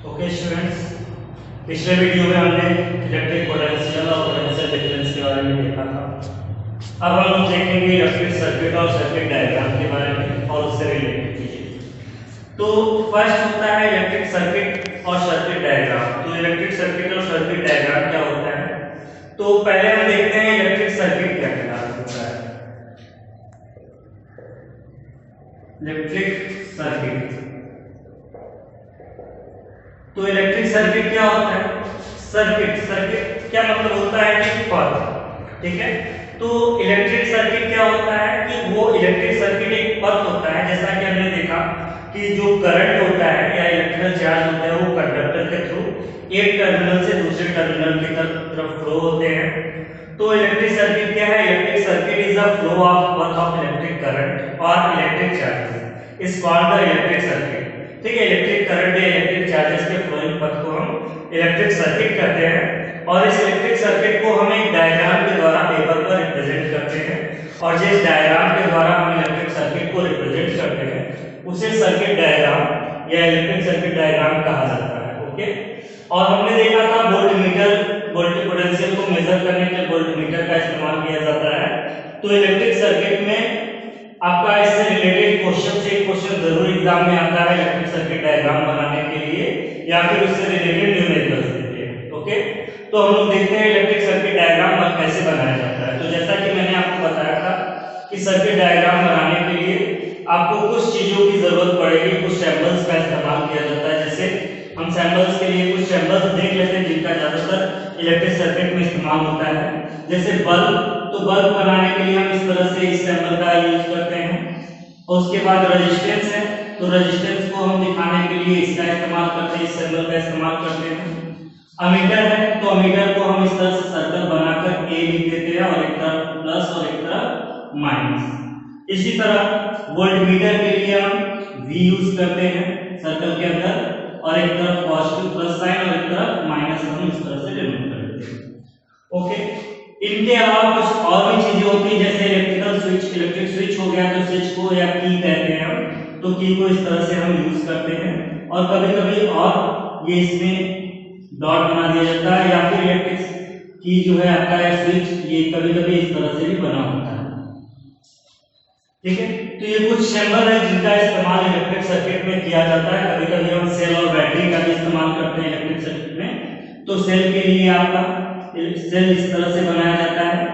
Okay students, पिछले video में हमने इलेक्ट्रिक पोटेंशियल और पोटेंशियल डिफरेंस के बारे में देखा था। अब हम लोग देखेंगे इलेक्ट्रिक सर्किट और सर्किट डायग्राम के बारे में और उससे रिलेटेड चीजें। तो फर्स्ट होता है इलेक्ट्रिक सर्किट और सर्किट डायग्राम। तो इलेक्ट्रिक सर्किट और सर्किट डायग्राम क्या होता है, तो पहले हम देखते हैं इलेक्ट्रिक सर्किट क्या कहलाता है। इलेक्ट्रिक सर्किट, तो इलेक्ट्रिक सर्किट क्या होता है? सर्किट क्या मतलब होता है कि पथ, ठीक है। तो इलेक्ट्रिक सर्किट क्या होता है कि वो इलेक्ट्रिक सर्किट एक पथ होता है, जैसा कि हमने देखा कि जो करंट होता है या इलेक्ट्रिकल चार्ज होता है वो कंडक्टर के थ्रू एक टर्मिनल से दूसरे टर्मिनल की तरफ फ्लो होते हैं। तो इलेक्ट्रिक सर्किट क्या है? Electric circuit is a flow of path of electric current और electric charges is called the electric circuit. ठीक है, इलेक्ट्रिक करंट या इलेक्ट्रिक चार्जेस के फ्लोइंग पथ को हम इलेक्ट्रिक सर्किट कहते हैं। और इस इलेक्ट्रिक सर्किट को हम एक डायग्राम के द्वारा पेपर पर रिप्रेजेंट करते हैं, और जिस डायग्राम के द्वारा हम इलेक्ट्रिक सर्किट को रिप्रेजेंट करते हैं उसे सर्किट डायग्राम या इलेक्ट्रिक सर्किट डायग्राम कहा जाता है। ओके, और हमने देखा था वोल्टमीटर, वोल्ट पोटेंशियल को मेजर करने के लिए वोल्टमीटर का इस्तेमाल किया जाता है। तो इलेक्ट्रिक सर्किट में आपका इससे रिलेटेड क्वेश्चन से एक क्वेश्चन जरूर एग्जाम में आता है इलेक्ट्रिक सर्किट डायग्राम बनाने के लिए, या फिर उससे रिलेटेड न्यूमेरिकल्स देते हैं। ओके, तो हम लोग देखते हैं इलेक्ट्रिक सर्किट डायग्राम कैसे बनाया जाता है। तो जैसा कि मैंने आपको बताया था कि सर्किट डायग्राम बनाने के लिए आपको कुछ चीजों की जरूरत पड़ेगी, कुछ सैंपल्स का इस्तेमाल किया जाता है। जैसे हम सैंपल्स के लिए कुछ सैंपल्स देख लेते हैं जिनका ज्यादातर इलेक्ट्रिक सर्किट में इस्तेमाल होता है। जैसे बल्ब, तो बल्ब बनाने के लिए हम इस तरह से इस सैंपल का यूज करते हैं। और उसके बाद रेजिस्टेंस है, तो रेजिस्टेंस को हम दिखाने के लिए इसका इस्तेमाल करते हैं, इस सैंपल का इस्तेमाल करते हैं। अमीटर है, तो अमीटर को हम इस तरह से सर्कल बनाकर ए लिख देते हैं और एक तरफ प्लस और एक तरफ माइनस। इसी तरह वोल्टमीटर के लिए हम V यूज करते हैं सर्कल के अंदर, और एक तरफ पॉजिटिव प्लस साइन और एक तरफ माइनस हम इस तरह से डिनोट कर देते हैं। ओके, इनके अलावा कुछ और भी चीजें होती हैं, जैसे इलेक्ट्रिकल स्विच, इलेक्ट्रिक स्विच हो गया तो स्विच को या की कहते हैं हम, तो की को इस तरह से हम यूज करते हैं। और कभी-कभी और ये इसमें डॉट बना दिया जाता है, या फिर इलेक्ट्रिक की जो है आपका स्विच ये कभी-कभी इस तरह से भी बना होता है। ठीक है, तो ये कुछ सिंबल है जिनका इस्तेमाल इलेक्ट्रिक सर्किट में किया जाता है। कभी-कभी हम सेल और बैटरी का भी इस्तेमाल करते हैं इलेक्ट्रिक सर्किट में। तो सेल के लिए आपका सेल इस तरह से बनाया जाता है,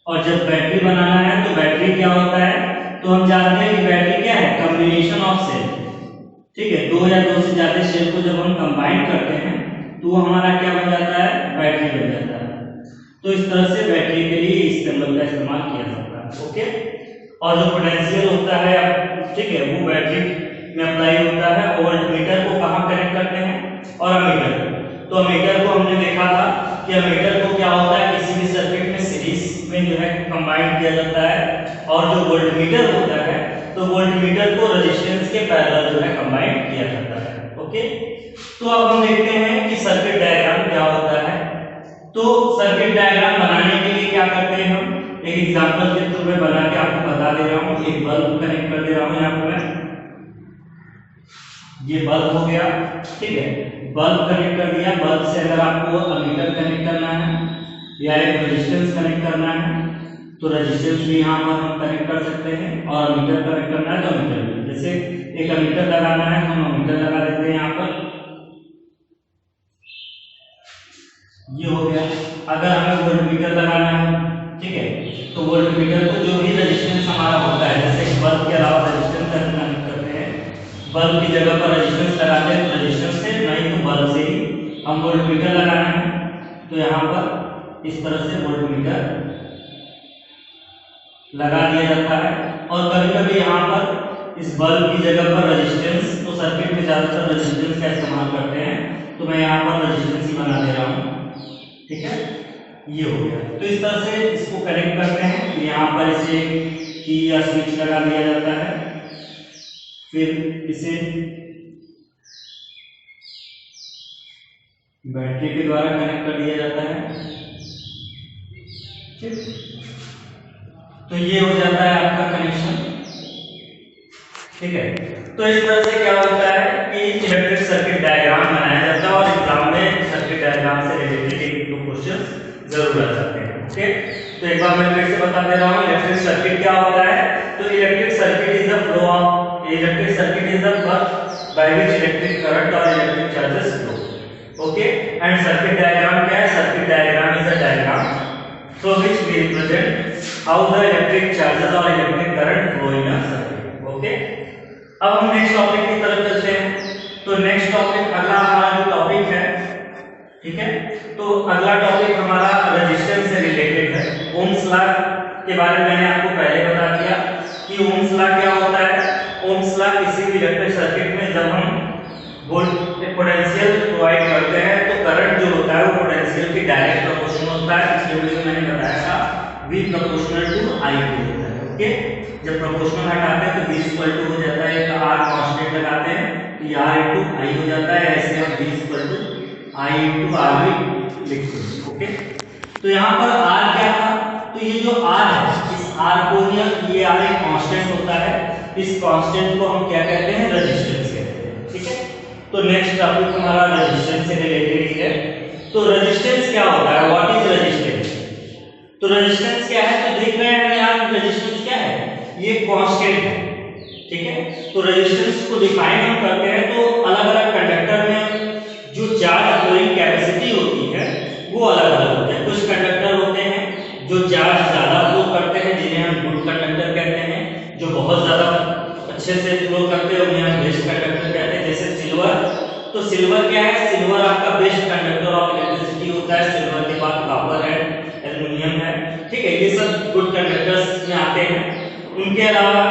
और जब बैटरी बनाना है तो बैटरी क्या होता है, तो हम जानते हैं कि बैटरी क्या है, कॉम्बिनेशन ऑफ सेल। ठीक है, दो या दो से ज्यादा सेल को जब हम कंबाइन करते हैं तो हमारा क्या बन जाता है, बैटरी बन जाता है। तो इस तरह से बैटरी के लिए इस सिंबल का इस्तेमाल किया जाता है। ओके, और जो पोटेंशियल होता है, ठीक है, वो बैटरी में अप्लाई होता है। वोल्टमीटर को कहां कनेक्ट करते हैं, और अमीटर। तो अमीटर को हमने देखा था कि अमीटर को क्या होता है, किसी भी सर्किट में सीरीज में जो है कंबाइन किया जाता है। और जो वोल्टमीटर होता है, तो वोल्टमीटर को रेजिस्टेंस के पैरेलल जो है कंबाइन किया जाता है। ओके, तो अब हम देखते हैं कि सर्किट डायग्राम क्या होता है। तो सर्किट डायग्राम बनाने के लिए क्या करते हैं, हम एक एग्जांपल के थ्रू में बना के आपको बता दे रहा हूं। एक बल्ब कनेक्ट कर दे रहा हूं यहाँ पर, ये बल्ब हो गया। ठीक है, बल्ब कनेक्ट कर दिया। बल्ब से अगर आपको अमीटर कनेक्ट करना है या एक रेजिस्टेंस कनेक्ट करना है तो रेजिस्टेंस भी यहाँ पर हम कनेक्ट कर सकते हैं, और अमीटर कनेक्ट करना है तो अमीटर भी। जैसे एक अमीटर लगाना है तो हम अमीटर लगा देते हैं यहाँ पर, ये हो गया। अगर हमें वोल्टमीटर लगाना है, ठीक है, तो वोल्टमीटर को जो भी रेजिस्टेंस हमारा होता है, जैसे बल्ब के अलावा रेजिस्टेंस कनेक्ट करते हैं, बल्ब की जगह पर रेजिस्टेंस लगाते हैं तो रेजिस्टेंस से, नहीं तो बल्ब से ही हम वोल्टमीटर लगाना है। तो यहाँ पर इस तरह से वोल्टमीटर लगा दिया जाता है। और कभी-कभी यहाँ पर इस बल्ब की जगह पर रेजिस्टेंस, तो सर्किट में ज्यादातर रेजिस्टेंस का इस्तेमाल करते हैं, तो मैं यहाँ पर रेजिस्टेंस ही बना दे रहा हूँ। ठीक है, ये हो गया। तो इस तरह से इसको कनेक्ट करते हैं। यहाँ पर इसे की या स्विच लगा दिया जाता है, फिर इसे बैटरी के द्वारा कनेक्ट कर दिया जाता है। ठीक, तो ये हो जाता है आपका कनेक्शन। ठीक है। तो इस तरह से क्या होता है कि इलेक्ट्रिक सर्किट डायग्राम बनाया जाता है और एग्जाम में सर्किट डायग्राम से रिलेटेड एक दो क्वेश्चन जरूर आ जाते हैं। ओके, तो एक बार मैं फिर से बता दे रहा हूँ इलेक्ट्रिक सर्किट क्या होता है। तो electric circuit is the flow of electric circuit is the path by which electric current और electric charges flow. Okay, and circuit diagram क्या है? Circuit diagram is a diagram through which we represent how the electric charges or electric current flow in a circuit. Okay, अब हम next topic की तरफ चलते हैं। तो नेक्स्ट टॉपिक अगला हमारा जो टॉपिक है, ठीक है, तो अगला टॉपिक हमारा रेजिस्टेंस से रिलेटेड है। ओम्स लॉ के बारे में मैंने आपको पहले बता दिया कि ओम्स लॉ क्या होता है। ओम्स लॉ किसी भी इलेक्ट्रिक सर्किट में जब हम पोटेंशियल प्रोवाइड करते हैं तो करंट जो होता है वो पोटेंशियल के डायरेक्ट प्रोपोर्शनल होता है। पिछले वीडियो में मैंने बताया था V प्रोपोर्शनल टू I होता है। ओके, जब प्रोपोर्शनल हटाते हैं तो V इक्वल टू हो जाता है, एक R कांस्टेंट लगाते हैं तो R इनटू I हो जाता है। ऐसे हम V equal to I into R भी लिखते हैं। ओके, तो यहाँ पर R क्या था? तो ये जो R है, इस R को ये R एक कांस्टेंट होता है। इस कांस्टेंट को हम क्या कहते हैं? रेजिस्टेंस कहते हैं। ठीक है, तो नेक्स्ट टॉपिक हमारा रेजिस्टेंस से रिलेटेड ही है। तो रेजिस्टेंस क्या होता है? What is resistance? तो रेजिस्टेंस क्या है? तो देख रहे हैं यहाँ रेजिस्टेंस क्या है? ये कांस्टेंट है। ठीक है, तो रेजिस्टेंस को डिफाइन हम करते हैं तो अलग-अलग कंडक्टर में जो चार्ज फ्लोइंग कैपेसिटी होती है वो अलग-अलग होते हैं। कुछ कंडक्टर होते हैं जो चार्ज ज्यादा फ्लो करते हैं, जिन्हें हम गुड कंडक्टर कहते हैं। जो बहुत ज्यादा अच्छे से फ्लो करते हैं उन्हें हम बेस्ट कंडक्टर कहते हैं। जैसे सिल्वर, तो सिल्वर क्या है? सिल्वर आपका बेस्ट कंडक्टर ऑफ इलेक्ट्रिसिटी होता है। सिल्वर के बाद कॉपर है, एल्युमिनियम है। ठीक है, ये सब गुड कंडक्टर्स में आते हैं। उनके अलावा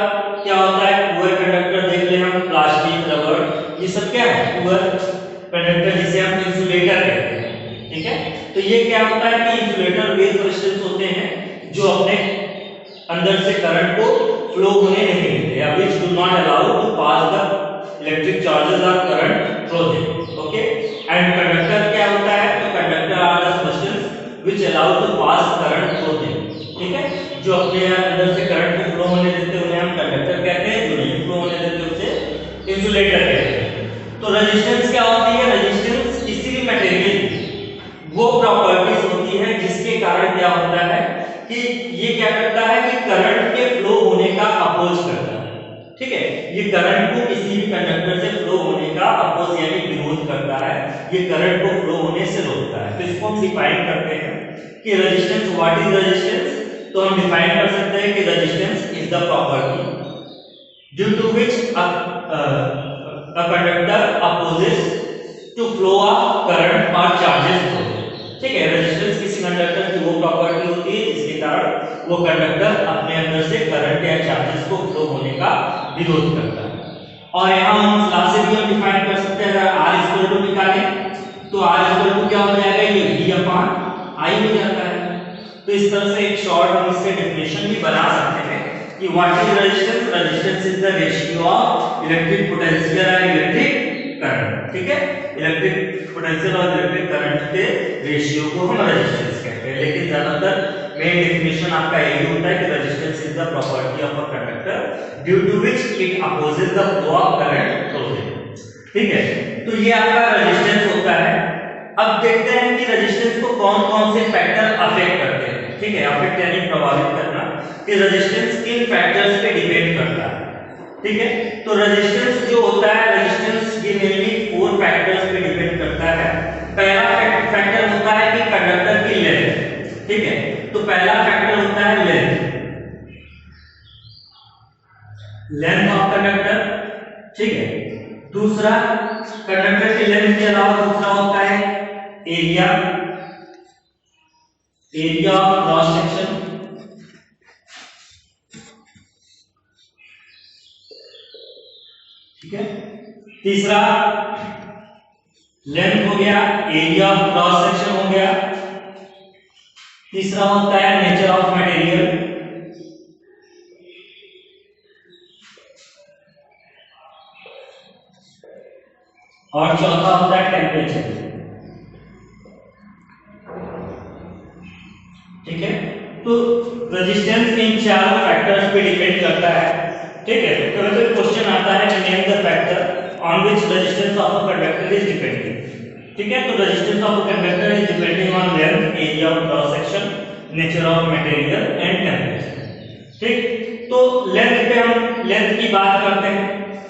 क्या होता है? पुअर कंडक्टर देख ले हम, प्लास्टिक, रबर, ये सब क्या है? पुअर कंडक्टर, जिसे हम इंसुलेटर कहते हैं। ठीक है, तो ये क्या होता है कि इंसुलेटर बेस रेजिस्टेंस होते हैं जो अपने अंदर से करंट को फ्लो होने नहीं देते, या which do not allow to pass the electric charges or current through them. Okay, and conductor क्या होता है? तो conductor are the substances which allow to pass current through them. ठीक है, जो अपने अंदर से करंट को फ्लो होने देते हैं उन्हें हम कंडक्टर कहते हैं, जो नहीं फ्लो होने देते उसे इंसुलेटर कहते हैं। तो रेजिस्टेंस क्या होती है? रेजिस्टेंस किसी भी मटेरियल की वो प्रॉपर्टीज होती है जिसके कारण क्या होता है कि ये क्या करता है कि करंट के फ्लो होने का अपोज करता है। ठीक है, ये करंट को किसी भी कंडक्टर से फ्लो होने का अपोज यानी विरोध करता है। ये करंट को फ्लो होने से रोकता है। तो इसको हम डिफाइन करते हैं कि रेजिस्टेंस, व्हाट इज रेजिस्टेंस? तो हम डिफाइन कर सकते हैं कि resistance is the property due to which a conductor opposes to flow of current और चार्जेस। ठीक है, रेजिस्टेंस किसी कंडक्टर की वो प्रॉपर्टी होती है जिसके कारण वो कंडक्टर अपने अंदर से करंट या चार्जेस को फ्लो होने का विरोध करता है। और यहाँ हम लॉ से भी हम डिफाइन कर सकते हैं। अगर R इक्वल टू निकालें तो R इक्वल टू क्या हो जाएगा? ये V अपॉन I हो जाता है। तो इस तरह से एक शॉर्ट हम इससे डेफिनेशन भी बना सकते हैं कि what is resistance? Resistance is the ratio of electric potential और इलेक्ट्रिक करंट। ठीक है, इलेक्ट्रिक पोटेंशियल और इलेक्ट्रिक करंट के रेशियो को हम रेजिस्टेंस कहते हैं। लेकिन ज्यादातर मेन डेफिनेशन आपका यही होता है कि resistance is the property of a conductor due to which it opposes the flow of current through it. ठीक है, तो ये आपका रेजिस्टेंस होता है। अब देखते हैं कि रेजिस्टेंस को कौन-कौन से फैक्टर अफेक्ट करते हैं। ठीक है, अफेक्ट यानी प्रभावित करना, कि रेजिस्टेंस किन फैक्टर्स पे डिपेंड करता है। ठीक है, तो रेजिस्टेंस जो होता है, रेजिस्टेंस ये मेनली 4 फैक्टर्स पे डिपेंड करता है। पहला फैक्टर होता है कि कंडक्टर की लेंथ। ठीक है, तो पहला फैक्टर होता है लेंथ ऑफ कंडक्टर। ठीक है, दूसरा कंडक्टर की लेंथ के अलावा दूसरा होता है एरिया ऑफ क्रॉस सेक्शन। ठीक है, तीसरा लेंथ हो गया, एरिया ऑफ क्रॉस सेक्शन हो गया। तीसरा होता है नेचर ऑफ मटेरियल। और चौथा होता है टेम्परेचर। ठीक है, तो रेजिस्टेंस इन चारों फैक्टर्स पे डिपेंड करता है। ठीक है, तो कभी कभी क्वेश्चन आता है कि name the factor on which resistance of a conductor is depending. ठीक है, तो resistance of a conductor is depending on length, area of cross section, nature of material and temperature. ठीक, तो लेंथ पे हम लेंथ की बात करते हैं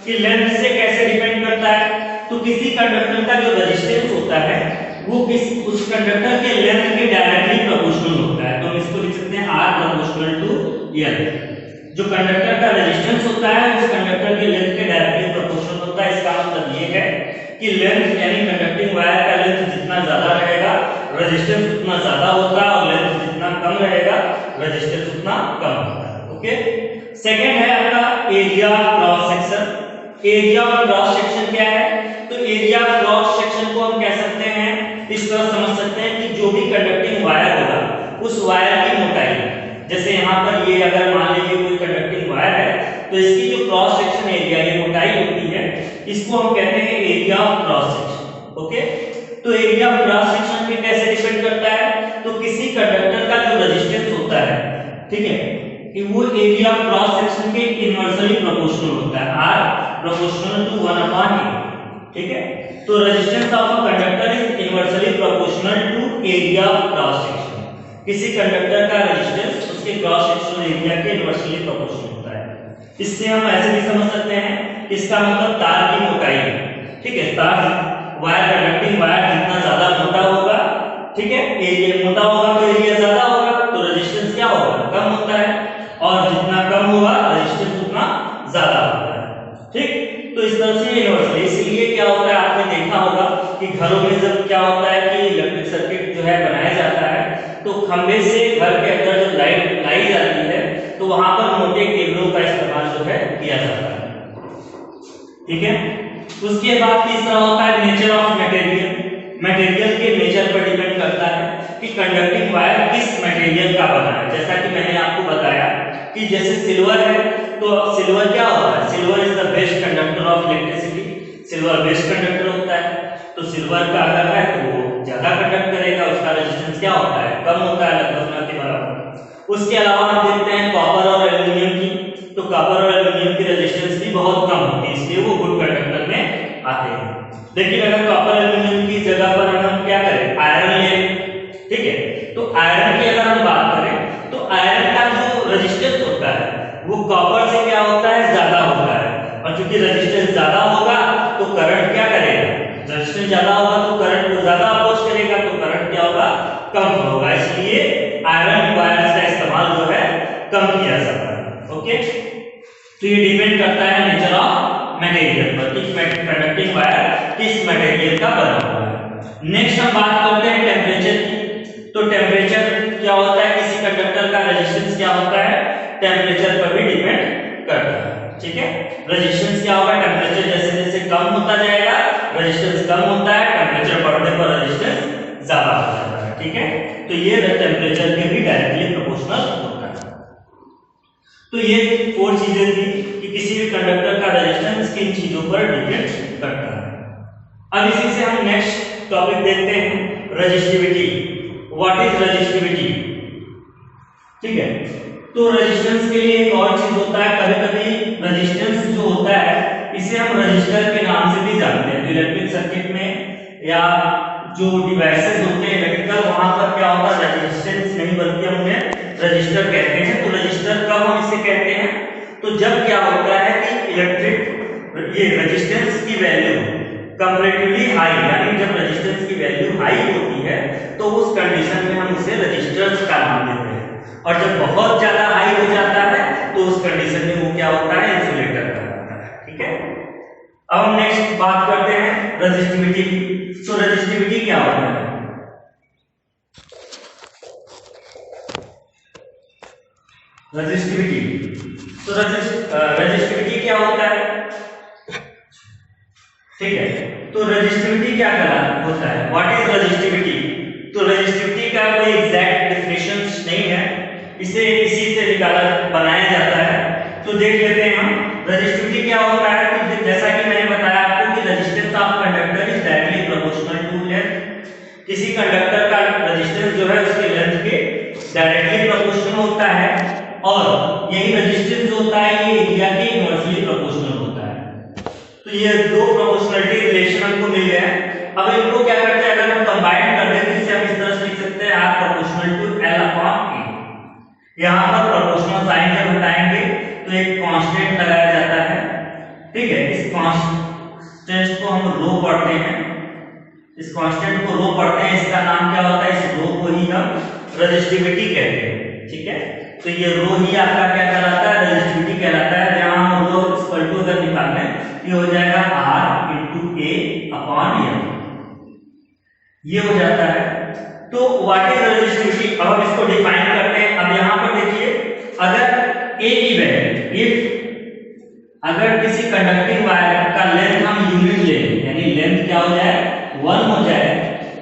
कि लेंथ से कैसे डिपेंड करता है। तो किसी कंडक्टर का जो रेजिस्टेंस होता है वो उस कंडक्टर के लेंथ के डायरेक्टली प्रोपोर्शनल होता है। तो हम इसको लिख सकते हैं R प्रोपोर्शनल टू L। जो कंडक्टर का रेजिस्टेंस होता है उस कंडक्टर के लेंथ के डायरेक्टली प्रोपोर्शनल होता है। इसका मतलब ये है कि लेंथ यानी कंडक्टिंग वायर का लेंथ जितना ज्यादा रहेगा रेजिस्टेंस उतना ज्यादा होता है, और लेंथ जितना कम रहेगा रेजिस्टेंस उतना कम होता है। ओके, सेकंड है आपका area cross section. Area of cross section क्या है? तो एरिया क्रॉस सेक्शन को हम कह सकते हैं, इस तरह समझ सकते हैं कि जो भी कंडक्टिंग वायर होगा उस वायर की मोटाई, जैसे यहाँ पर ये अगर मान लीजिए कोई कंडक्टिंग वायर है तो इसकी जो क्रॉस सेक्शन एरिया ये मोटाई होती है, इसको हम कहते हैं area of cross section. Okay, तो एरिया ऑफ क्रॉस सेक्शन पे कैसे डिपेंड करता है? तो किसी कंडक्टर का जो रेजिस्टेंस होता है, ठीक है, कि वो एरिया ऑफ क्रॉस सेक्शन के इनवर्सली प्रोपोर्शनल होता है, R प्रोपोर्शनल टू 1/A। ठीक है, तो resistance of a conductor is inversely proportional to area of cross section. किसी कंडक्टर का रेजिस्टेंस उसके क्रॉस सेक्शनल एरिया के इनवर्सली प्रोपोर्शनल होता है। इससे हम ऐसे भी समझ सकते हैं, इसका मतलब तार की मोटाई है। ठीक है, तार वायर कंडक्टिंग वायर जितना ज्यादा मोटा होगा, ठीक है, एरिया मोटा होगा तो एरिया ज्यादा होगा, तो रेजिस्टेंस क्या होगा? कम होता है, और जितना कम होगा रेजिस्टेंस उतना ज्यादा होता है। ठीक, तो इस तरह से इनवर्सली, इसलिए क्या होता है आपने देखा होगा कि घरों में जब क्या होता है कि इलेक्ट्रिक सर्किट जो है बनाया जाता है तो खंभे से घर के अंदर जो लाइट लाई जाती है तो वहां पर मोटे केबलों का इस्तेमाल जो है किया जाता है। ठीक है, उसके बाद तीसरा होता है नेचर ऑफ मटेरियल। मटेरियल के नेचर पर डिपेंड करता है कि कंडक्टिंग वायर किस मटेरियल का बना है। जैसा कि मैंने आपको बताया कि जैसे सिल्वर है तो सिल्वर क्या होता है? Silver is the best conductor of electricity. Silver best conductor होता है, तो सिल्वर का अगर है तो वो ज्यादा कंडक्ट करेगा, उसका रेजिस्टेंस क्या होता है? कम होता है, लगभग न के बराबर। उसके अलावा हम देखते हैं कॉपर और एल्युमिनियम की, तो कॉपर और एल्युमिनियम की रेजिस्टेंस भी बहुत कम होती है, इसलिए वो गुड कंडक्टर में आते हैं। लेकिन अगर कॉपर एल्युमिनियम की जगह पर हम क्या करें? आयरन ले, ठीक है, तो आयरन की अगर हम बात करें तो आयरन का जो रेजिस्टेंस होता है वो कॉपर से क्या होता है? ज्यादा होता है, और चूंकि रेजिस्टेंस ज्यादा होगा तो करंट क्या करेगा? रेजिस्टेंस ज्यादा होगा तो करंट को ज्यादा अपोज करेगा, तो करंट क्या होगा? कम होगा, इसलिए आयरन वायर्स का इस्तेमाल जो है कम किया जाता है। ओके, तो ये डिपेंड करता है नेचर ऑफ मटेरियल पर, किस कंडक्टिंग वायर किस मटेरियल का बना हुआ है। नेक्स्ट हम बात करते हैं टेम्परेचर की। तो टेम्परेचर क्या होता है? किसी कंडक्टर का रेजिस्टेंस क्या होता है? टेम्परेचर पर भी डिपेंड करता है। ठीक है, रेजिस्टेंस क्या होगा? टेम्परेचर जैसे जैसे कम होता जाएगा रेजिस्टेंस कम होता है, टेम्परेचर बढ़ने पर रेजिस्टेंस ज्यादा हो जाता है। ठीक है, तो ये टेम्परेचर के भी डायरेक्टली प्रोपोर्शनल होता है। तो ये 4 चीजें थी कि किसी भी कंडक्टर का रेजिस्टेंस किन चीजों पर डिपेंड करता है। अब इसी से हम नेक्स्ट टॉपिक देखते हैं, रेजिस्टिविटी। What is resistivity? ठीक है, तो रेजिस्टेंस के लिए एक और चीज होता है, कभी-कभी रेजिस्टेंस जो होता है इसे हम रजिस्टर के नाम से भी जानते हैं। इलेक्ट्रिक सर्किट में या जो डिवाइसेस होते हैं इलेक्ट्रिकल, वहां पर क्या होता है? रेजिस्टेंस नहीं बल्कि हम उन्हें रजिस्टर कहते हैं। तो रजिस्टर कब हम इसे कहते हैं? तो जब क्या होता है कि इलेक्ट्रिक ये रेजिस्टेंस की वैल्यू कंपैरेटिवली हाई, यानी जब रेजिस्टेंस की वैल्यू हाई होती है तो उस कंडीशन में हम इसे रजिस्टर्स का नाम देते हैं, और जब बहुत ज्यादा हाई हो जाता है तो उस कंडीशन में वो क्या होता है? इंसुलेटर का होता है। ठीक है, अब हम नेक्स्ट बात करते हैं रेजिस्टिविटी की। सो रेजिस्टिविटी क्या होता है? रेजिस्टिविटी, तो रेजिस्टिविटी क्या होता है? ठीक है, तो रेजिस्टिविटी क्या होता है? What is resistivity? तो रेजिस्टिविटी का कोई एग्जैक्ट डेफिनेशन नहीं है, इसे इसी से निकाला बनाया जाता है। तो देख लेते हैं हम रेजिस्टिविटी क्या होता है। तो जैसा कि मैंने बताया आपको कि resistance of conductor is directly proportional to length. किसी कंडक्टर का रेजिस्टेंस जो है उसके लेंथ के डायरेक्टली प्रोपोर्शनल होता है, और यही रेजिस्टेंस होता है ये एरिया के ये दो प्रोपोर्शनलिटी रिलेशन हमको मिल गए हैं। अब इनको क्या करते हैं, अगर हम कंबाइन कर दें तो इसे हम इस तरह से लिख सकते हैं R proportional to L upon A। यहाँ पर प्रोपोर्शनल साइन जब हटाएंगे तो एक कांस्टेंट लगाया जाता है, ठीक है। इस कांस्टेंट को हम रो पढ़ते हैं, इस कांस्टेंट को रो पढ़ते हैं, इसका नाम क्या होता है, इस रो को ही हम रेजिस्टिविटी कहते हैं, ठीक है। तो ये रो ही आपका क्या कहलाता है, रेजिस्टिविटी कहलाता है। जहां हम रो इक्वल टू अगर निकालना है ये हो जाएगा R into A upon L, ये हो जाता है। तो व्हाट इज रेजिस्टिविटी, अब हम इसको डिफाइन करते हैं। अब यहां पर देखिए, अगर A की वैल्यू, इफ अगर किसी कंडक्टिंग वायर का लेंथ हम यूनिट ले, यानी लेंथ क्या हो जाए 1 हो जाए,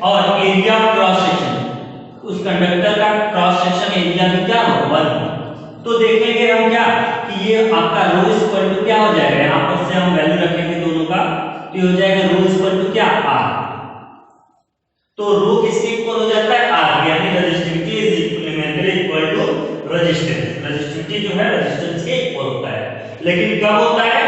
और एरिया ऑफ क्रॉस सेक्शन, उस कंडक्टर का क्रॉस सेक्शन एरिया भी क्या हो 1, तो देखेंगे हम क्या कि ये आपका रो इक्वल टू क्या हो जाएगा, यहां पर से हम वैल्यू रखेंगे दोनों का, तो ये हो जाएगा रो इक्वल टू क्या R। तो रो किसके इक्वल हो जाता है R, यानी resistivity is numerically equal to resistance. Resistivity जो है रेजिस्टेंस के इक्वल होता है, लेकिन कब होता है,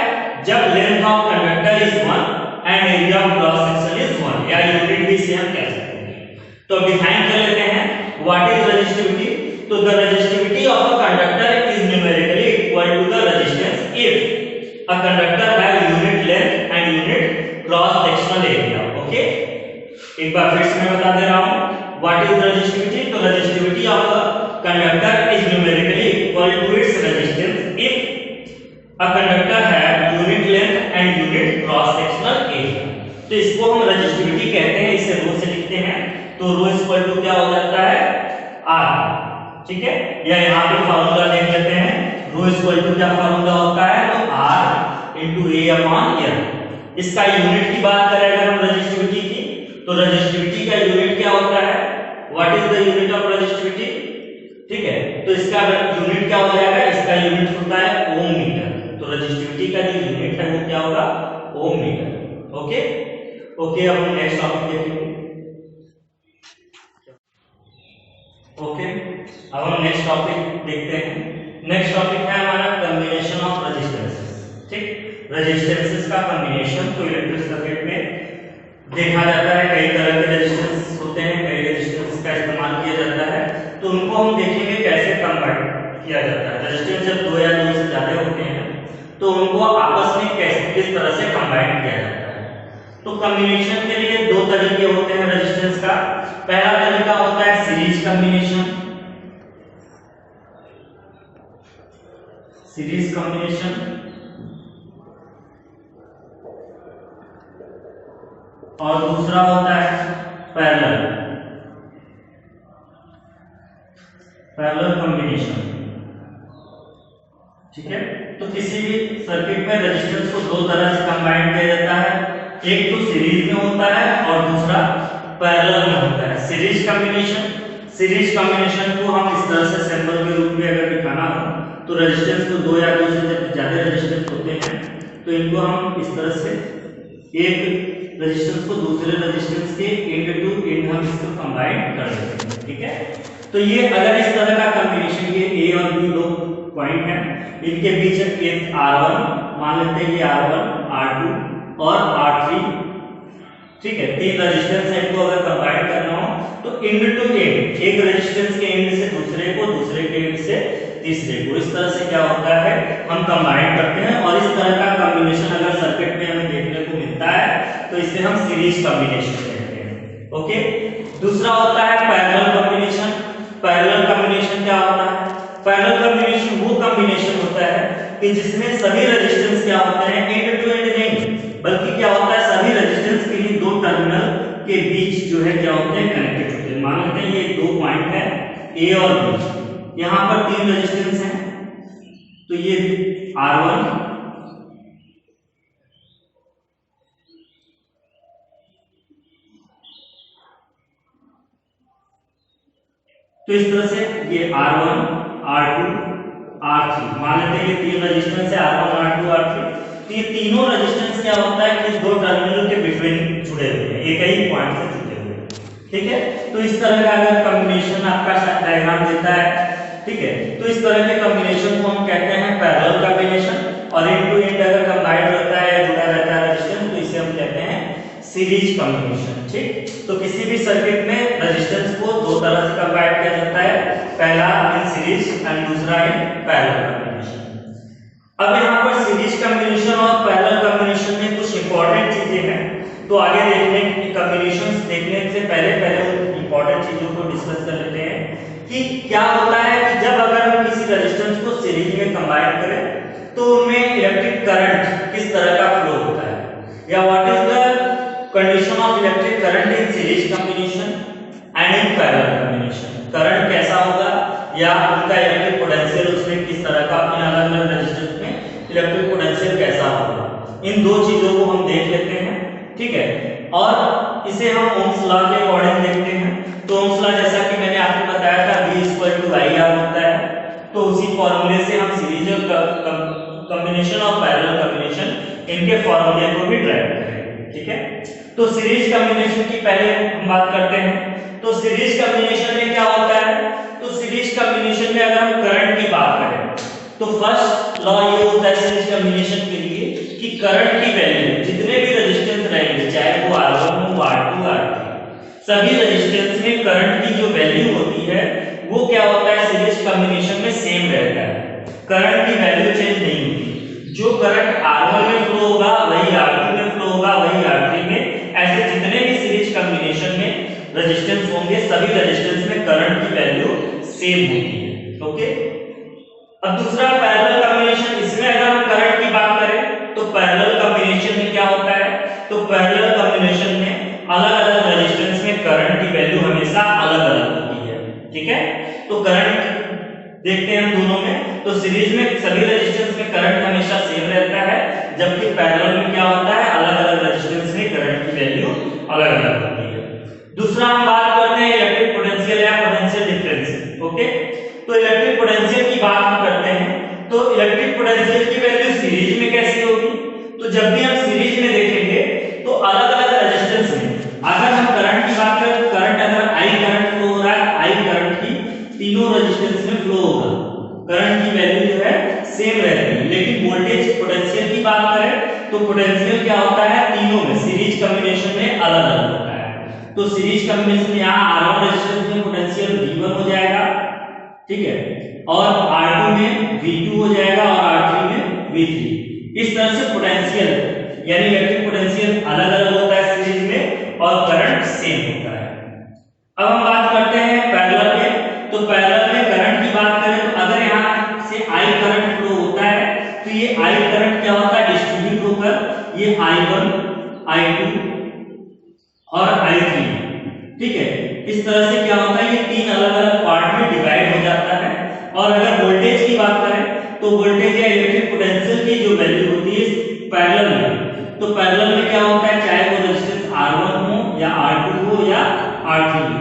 जब length of conductor is 1 and area of cross section is 1, या यूनिट भी से हम कह सकते हैं। तो डिफाइन कर लेते हैं व्हाट इज रेजिस्टिविटी। तो the resistivity of a conductor is numerically equal to the resistance if a conductor have unit length and unit cross sectional area. Okay, एक बार फिर से मैं बता दे रहा हूं व्हाट इज रेजिस्टिविटी। तो resistivity of a conductor is numerically equal to its resistance if a conductor have unit length and unit cross sectional area. तो इसको हम रेजिस्टिविटी कहते हैं, इसे रो से लिखते हैं। तो रो इक्वल टू क्या हो जाता है R, ठीक है। या यहाँ पे फार्मूला देख लेते हैं, रो इक्वल टू क्या फार्मूला होता है, तो R into A upon L। इसका यूनिट की बात करें अगर हम रेजिस्टिविटी की, तो रेजिस्टिविटी का यूनिट क्या होता है, what is the unit of resistivity, ठीक है। तो इसका यूनिट क्या हो जाएगा, इसका यूनिट होता है ओम मीटर। तो रेजिस्टिविटी का जो यूनिट है वो क्या होगा, ओम मीटर। ओके ओके, अब हम नेक्स्ट टॉपिक देखेंगे। ओके, अब हम नेक्स्ट टॉपिक देखते हैं। नेक्स्ट टॉपिक है हमारा कॉम्बिनेशन ऑफ रेजिस्टेंसेस, ठीक। रेजिस्टेंसेस का कॉम्बिनेशन तो इलेक्ट्रिक सर्किट में देखा जाता है, कई तरह के रेजिस्टेंस होते हैं, कई रेजिस्टेंस का इस्तेमाल किया जाता है। तो उनको हम देखेंगे कैसे कंबाइन किया जाता है। रेजिस्टेंस जब दो या दो से ज्यादा होते हैं तो उनको आपस में कैसे किस तरह से कंबाइन किया जाता है। तो कॉम्बिनेशन के लिए दो तरीके होते हैं रेजिस्टेंस का। पहला तरीका होता है सीरीज कॉम्बिनेशन, सीरीज कॉम्बिनेशन, और दूसरा होता है पैरेलल, पैरेलल कॉम्बिनेशन, ठीक है। तो किसी भी सर्किट में रेजिस्टेंस को दो तरह से कंबाइन किया जाता है, एक तो सीरीज में होता है और दूसरा पैरेलल में होता है। सीरीज कॉम्बिनेशन, सीरीज कॉम्बिनेशन को हम इस तरह से सिंबल के रूप में अगर दिखाना हो तो रेजिस्टेंस को दो या दो से ज्यादा रेजिस्टेंस होते हैं तो इनको हम इस तरह से एक रेजिस्टेंस को दूसरे रेजिस्टेंस के एंड टू एंड हम इसको कंबाइन कर देते हैं, ठीक है। तो ये अगर इस तरह का कॉम्बिनेशन, ये ए और बी दो पॉइंट है, इनके बीच एक R1 मान लेते हैं, ये R1 R2 और R3, ठीक है। तीन रेजिस्टेंस है, इनको अगर कंबाइन करना हो तो एंड टू एंड, एक रेजिस्टेंस के एंड से दूसरे को, दूसरे के एंड से तीसरे को, इस तरह से क्या होता है हम कंबाइन करते हैं। और इस तरह का कॉम्बिनेशन अगर सर्किट में हमें देखने को मिलता है तो इसे हम सीरीज कॉम्बिनेशन कहते हैं। ओके, दूसरा होता है पैरेलल कॉम्बिनेशन। पैरेलल कॉम्बिनेशन क्या होता है, पैरेलल कॉम्बिनेशन वो कॉम्बिनेशन होता है कि जिसमें सभी रेजिस्टेंस क्या होते हैं एंड टू एंड नहीं, बल्कि क्या होता है सभी रेजिस्टेंस के लिए दो टर्मिनल के बीच जो है क्या होते हैं कनेक्टेड होते हैं। मान लेते हैं ये दो पॉइंट है ए और बी, यहाँ पर तीन रेजिस्टेंस हैं, तो ये R1 तो इस तरह से ये R1 R2 R3 मान लेते हैं ये तीन रेजिस्टेंस है R1 R2 R3। तो ये तीनों रेजिस्टेंस क्या होता है कि दो टर्मिनल के बिटवीन जुड़े हुए हैं, एक ही पॉइंट से जुड़े हुए हैं, ठीक है। तो इस तरह का अगर कॉम्बिनेशन आपका डायग्राम देता है, ठीक है, तो इस तरह के कॉम्बिनेशन को हम कहते हैं पैरेलल कॉम्बिनेशन। और एंड टू एंड अगर कंबाइंड रहता है या जुड़ा रहता है सीरीज कॉम्बिनेशन। ठीक, तो किसी भी सर्किट में रेजिस्टेंस को दो तरह से कंबाइन किया जाता है, पहला इन सीरीज एंड दूसरा इन पैरेलल कॉम्बिनेशन। अब यहाँ पर सीरीज कॉम्बिनेशन और पैरेलल कॉम्बिनेशन में कुछ इंपॉर्टेंट चीजें हैं, तो आगे देखने कॉम्बिनेशंस देखने से पहले उन इंपॉर्टेंट चीजों को डिस्कस कर लेते हैं कि क्या होता है कि जब अगर हम किसी रेजिस्टेंस को सीरीज में कंबाइन करें तो उनमें इलेक्ट्रिक करंट किस तरह का फ्लो होता है, या what is the condition of electric current in series combination and in parallel combination. Current कैसा होगा या उनका इलेक्ट्रिक पोटेंशियल उसमें किस तरह का, इन अलग-अलग रेजिस्टेंस में इलेक्ट्रिक पोटेंशियल कैसा होगा, इन दो चीजों को हम देख लेते हैं। ठीक है, और इसे हम ओम्स लॉ के अकॉर्डिंग देखते हैं। तो ओम्स लॉ जैसा कि मैंने आपको बताया था V=IR होता है, तो उसी फॉर्मूले से हम सीरीज कॉम्बिनेशन और पैरेलल कॉम्बिनेशन इनके फॉर्मूले को भी ड्राइव करेंगे। ठीक है, तो सीरीज कॉम्बिनेशन की पहले हम बात करते हैं। तो सीरीज कॉम्बिनेशन में क्या होता है, तो सीरीज कॉम्बिनेशन में अगर हम करंट की बात करें तो फर्स्ट लॉ ये होता है सीरीज कॉम्बिनेशन के लिए कि करंट की वैल्यू जितने भी रेजिस्टेंस रहेंगे, चाहे वो R1 हो, R2, R3, सभी रेजिस्टेंस में करंट की जो वैल्यू होती है वो क्या होता है, सीरीज कॉम्बिनेशन में सेम रहता है, करंट की वैल्यू चेंज नहीं होती। जो करंट R1 में फ्लो होगा वही R2 में फ्लो होगा, वही R3 में, ऐसे जितने भी सीरीज कॉम्बिनेशन में रेजिस्टेंस होंगे सभी रेजिस्टेंस में करंट की वैल्यू सेम होती है। ओके, अब दूसरा पैरेलल कॉम्बिनेशन, इसमें अगर हम करंट की बात करें तो पैरेलल कॉम्बिनेशन में क्या होता है, तो पैरेलल कॉम्बिनेशन में अलग-अलग रेजिस्टेंस में करंट की वैल्यू हमेशा अलग-अलग होती है। ठीक है, तो करंट देखते हैं हम दोनों में, तो सीरीज में सभी रेजिस्टेंस में करंट हमेशा सेम रहता है, जबकि पैरेलल में क्या होता है, अलग-अलग रेजिस्टेंस में करंट की वैल्यू अलग-अलग होती है। दूसरा हम बात करते हैं इलेक्ट्रिक पोटेंशियल या पोटेंशियल डिफरेंस। ओके, तो इलेक्ट्रिक पोटेंशियल की बात हम करते हैं, तो इलेक्ट्रिक पोटेंशियल की वैल्यू सीरीज में कैसी होगी, तो जब भी हम सीरीज में देखेंगे तो अलग-अलग रेजिस्टेंस में अगर हम करंट की बात करें तो करंट अगर I करंट फ्लो हो रहा है, I करंट की तीनों रेजिस्टेंस में फ्लो होगा, करंट की वैल्यू जो है सेम रहेगी। लेकिन वोल्टेज पोटेंशियल की बात करें तो पोटेंशियल क्या होता है, तीनों में सीरीज कॉम्बिनेशन में अलग-अलग होता है। तो सीरीज कॉम्बिनेशन में यहाँ R1 रेजिस्टेंस में पोटेंशियल V1 हो जाएगा, ठीक है, और R2 में V2 हो जाएगा और R3 में V3। इस तरह से पोटेंशियल यानी इलेक्ट्रिक पोटेंशियल अलग-अलग होता है सीरीज में और करंट सेम होता है। अब हम बात करते हैं पैरेलल में, तो पैरेलल में करंट की बात करें तो अगर यहाँ से I करंट फ्लो होता है तो ये I करंट क्या होता है, डिस्ट्रीब्यूट होकर ये I1, I2 और I3, ठीक है, इस तरह से क्या होता है, ये तीन अलग-अलग पार्ट में डिवाइड हो जाता है। और अगर वोल्टेज की बात करें तो वोल्टेज या इलेक्ट्रिक पोटेंशियल की जो वैल्यू होती है पैरेलल में, तो पैरेलल में क्या होता है, चाहे वो रेजिस्टेंस R1 हो या R2 हो या R3 हो,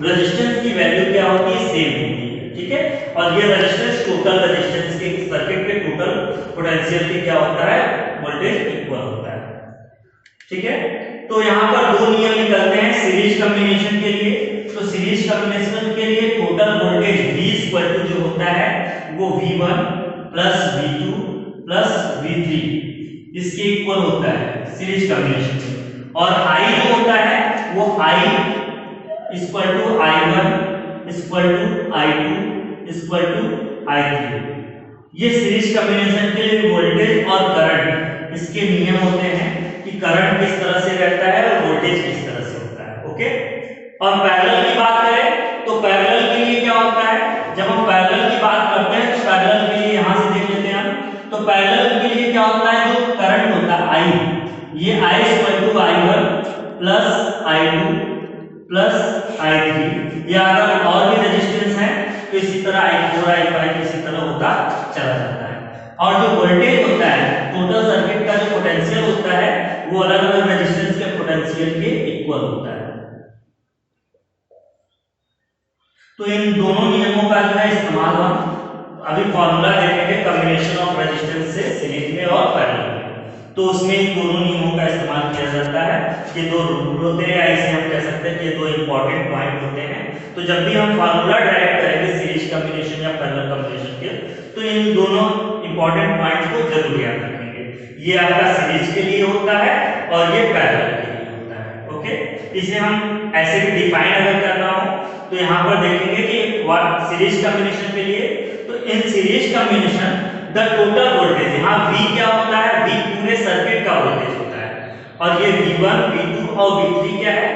रेजिस्टेंस की वैल्यू क्या होती है, सेम होती है। ठीक है, और ये रेजिस्टेंस टोटल रेजिस्टेंस के सर्किट के टोटल पोटेंशियल के क्या होता है, वोल्टेज इक्वल होता है। ठीक है, तो यहाँ पर दो नियम निकलते हैं सीरीज कॉम्बिनेशन के लिए। तो सीरीज कॉम्बिनेशन के लिए टोटल वोल्टेज V जो होता है वो V1 plus V2 plus V3 इसके इक्वल होता है सीरीज कॉम्बिनेशन में, और I जो होता है वो I equal to I1 equal to I2 equal to I3। ये सीरीज कॉम्बिनेशन के लिए वोल्टेज और करंट इसके नियम होते हैं कि करंट किस तरह से रहता है और वोल्टेज किस तरह से होता है। ओके, और पैरेलल की बात करें तो पैरेलल के लिए क्या होता है, जब हम पैरेलल की बात करते हैं तो पैरेलल के लिए यहां से देख लेते हैं हम, तो पैरेलल के लिए क्या होता है, जो करंट होता है I, ये I equal to I1 plus I2 plus I3, या अगर और भी रेजिस्टेंस है तो इसी तरह I4 I5 इसी तरह होता चला जाता है। और जो वोल्टेज होता है टोटल सर्किट का जो पोटेंशियल होता है वो अलग-अलग रेजिस्टेंस के पोटेंशियल के इक्वल होता है। तो इन दोनों नियमों का जो है इस्तेमाल हम अभी फॉर्मूला देखेंगे कॉम्बिनेशन ऑफ रेजिस्टेंस से सीरीज में और पैरेलल में, तो उसमें इन दोनों नियमों का इस्तेमाल किया जाता है। ये दो रूल होते हैं, ऐसे हम कह सकते हैं कि ये दो इंपॉर्टेंट पॉइंट होते हैं। तो जब भी हम फॉर्मूला ड्राइव करेंगे सीरीज कॉम्बिनेशन या पैरेलल कॉम्बिनेशन के, तो इन दोनों इंपॉर्टेंट पॉइंट को जरूर याद रखेंगे। ये आपका सीरीज के लिए होता है और ये पैरेलल के लिए होता है। इसे हम ऐसे भी डिफाइन अगर कर रहा हूं तो यहाँ पर देखेंगे कि सीरीज कॉम्बिनेशन के लिए, तो इन series combination the total voltage, यहाँ V क्या होता है, V पूरे सर्किट का वोल्टेज होता है, और ये V1 V2 और V3 क्या है,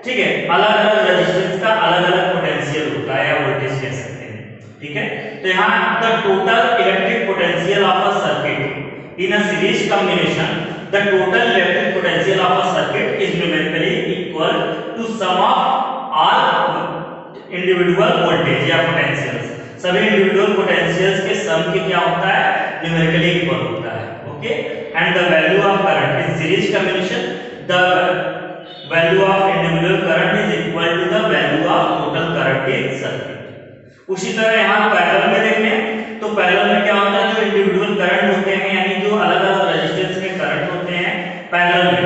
ठीक है, अलग अलग रेजिस्टेंस का अलग अलग पोटेंशियल होता है या वोल्टेज कह सकते हैं, ठीक है। तो यहाँ the total electric potential of a circuit in a series combination, the total electric potential of a circuit is numerically equal to sum of all individual voltage या पोटेंशियल्स, सभी इंडिविजुअल पोटेंशियल्स के सम के क्या होता है, numerically equal होता है, okay. And the value of current in series combination, the value of individual current is equal to the value of total current in circuit. उसी तरह यहाँ पैरेलल में देखें तो पैरेलल में क्या होता है, जो इंडिविजुअल करंट होते हैं यानी जो अलग अलग रेजिस्टेंस के करंट होते हैं पैरेलल में,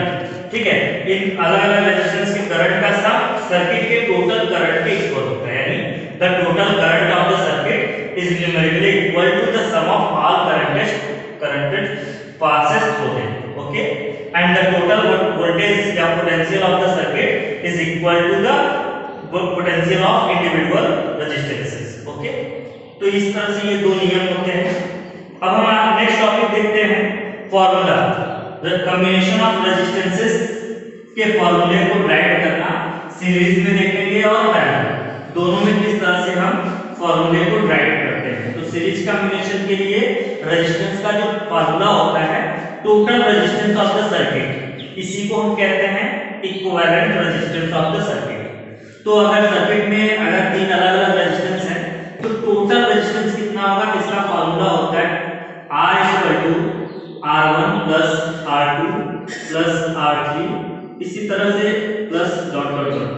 ठीक है, इन अलग अलग रेजिस्टेंस के करंट का सम सर्किट के टोटल करंट के इक्वल होता है, यानी the total current of the circuit is numerically equal to the sum of all current passes through them, okay, and the total voltage या potential of the circuit is equal to the potential of individual resistances, okay। तो इस तरह से ये दो नियम होते हैं। अब हम नेक्स्ट टॉपिक देखते हैं, formula, the combination of resistances के फॉर्मूले को राइट करना सीरीज में देखेंगे और पैरेलल दोनों में किस तरह से हम फॉर्मूले को राइट करते हैं। तो सीरीज कॉम्बिनेशन के लिए रेजिस्टेंस का जो फार्मूला होता है total resistance of the circuit, इसी को हम कहते हैं equivalent resistance of the circuit. तो अगर सर्किट में अगर तीन अलग अलग रेजिस्टेंस हैं तो टोटल रेजिस्टेंस कितना होगा, इसका फार्मूला होता है R=R1 + R2 + R3, इसी तरह से प्लस डॉट डॉट डॉट